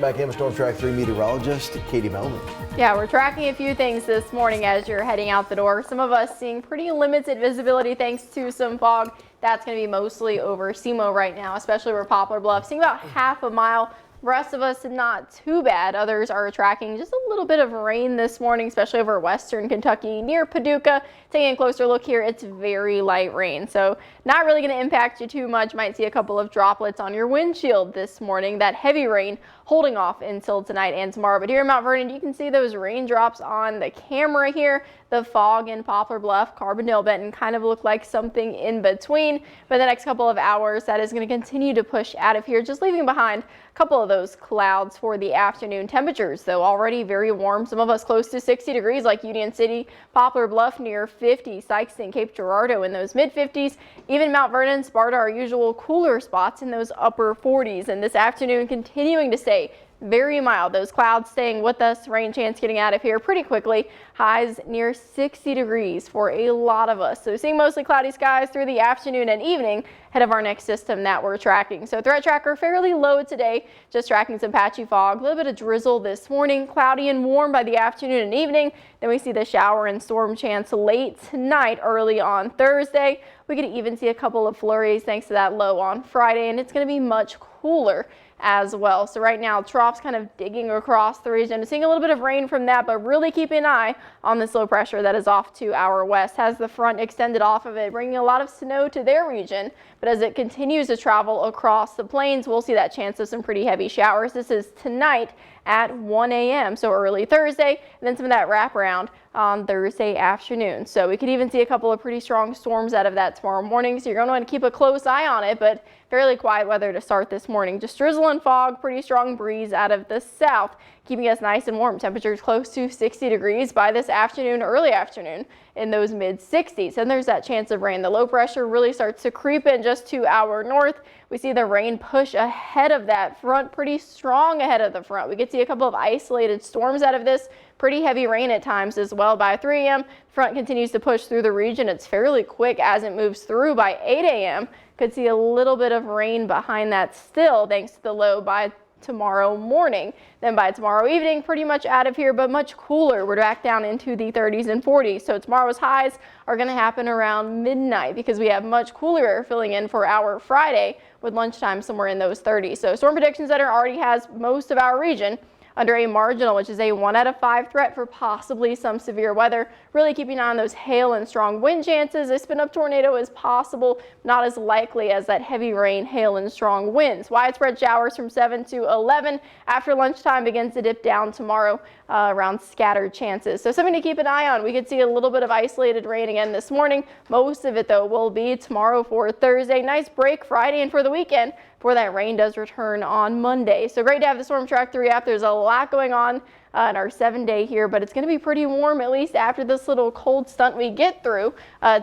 Back in with Storm Track 3 meteorologist Katie Melvin. Yeah, we're tracking a few things this morning as you're heading out the door. Some of us seeing pretty limited visibility thanks to some fog. That's going to be mostly over SEMO right now, especially over Poplar Bluff. Seeing about half a mile. The rest of us not too bad. Others are tracking just a little bit of rain this morning, especially over western Kentucky near Paducah. Taking a closer look here, it's very light rain, so not really going to impact you too much. Might see a couple of droplets on your windshield this morning. That heavy rain holding off until tonight and tomorrow. But here in Mount Vernon, you can see those raindrops on the camera here. The fog in Poplar Bluff, Carbondale, Benton kind of look like something in between. But the next couple of hours, that is going to continue to push out of here, just leaving behind a couple of those clouds for the afternoon. Temperatures, though, already very warm. Some of us close to 60 degrees like Union City, Poplar Bluff near 50, Sykeston, Cape Girardeau in those mid 50s. Even Mount Vernon, Sparta, our usual cooler spots in those upper 40s. And this afternoon continuing to stay very mild. Those clouds staying with us. Rain chance getting out of here pretty quickly. Highs near 60 degrees for a lot of us. So seeing mostly cloudy skies through the afternoon and evening ahead of our next system that we're tracking. So threat tracker fairly low today. Just tracking some patchy fog. A little bit of drizzle this morning. Cloudy and warm by the afternoon and evening. Then we see the shower and storm chance late tonight, early on Thursday. We could even see a couple of flurries thanks to that low on Friday, and it's going to be much cooler as well. So right now, troughs kind of digging across the region. Seeing a little bit of rain from that, but really keeping an eye on this low pressure that is off to our west. Has the front extended off of it, bringing a lot of snow to their region. But as it continues to travel across the plains, we'll see that chance of some pretty heavy showers. This is tonight at 1 a.m. so early Thursday, and then some of that wraparound on Thursday afternoon. So we could even see a couple of pretty strong storms out of that tomorrow morning. So you're going to want to keep a close eye on it, but fairly quiet weather to start this morning. Just drizzle and fog, pretty strong breeze out of the south, keeping us nice and warm. Temperatures close to 60 degrees by this afternoon, early afternoon in those mid 60s. And there's that chance of rain. The low pressure really starts to creep in just to our north. We see the rain push ahead of that front, pretty strong ahead of the front. We could see a couple of isolated storms out of this. Pretty heavy rain at times as well by 3 a.m. Front continues to push through the region. It's fairly quick as it moves through by 8 a.m. Could see a little bit of rain behind that still thanks to the low by tomorrow morning. Then by tomorrow evening, pretty much out of here, but much cooler. We're back down into the 30s and 40s. So tomorrow's highs are going to happen around midnight because we have much cooler air filling in for our Friday with lunchtime somewhere in those 30s. So Storm Prediction Center already has most of our region under a marginal, which is a 1 out of 5 threat for possibly some severe weather. Really keeping an eye on those hail and strong wind chances. A spin-up tornado is possible, not as likely as that heavy rain, hail, and strong winds. Widespread showers from 7 to 11. After lunchtime begins to dip down tomorrow around scattered chances. So something to keep an eye on. We could see a little bit of isolated rain again this morning. Most of it, though, will be tomorrow for Thursday. Nice break Friday and for the weekend before that rain does return on Monday. So great to have the Storm Track 3 app. There's a lot going on in our 7-day here, but it's going to be pretty warm at least after this little cold stunt we get through.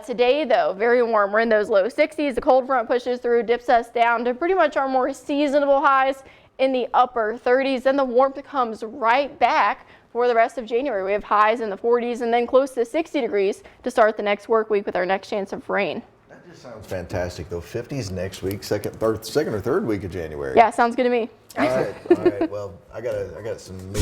Today, though, very warm. We're in those low 60s. The cold front pushes through, dips us down to pretty much our more seasonable highs in the upper 30s. Then the warmth comes right back for the rest of January. We have highs in the 40s and then close to 60 degrees to start the next work week with our next chance of rain. That just sounds fantastic, though. 50s next week, second or third week of January. Yeah, sounds good to me. All right. Well, I got some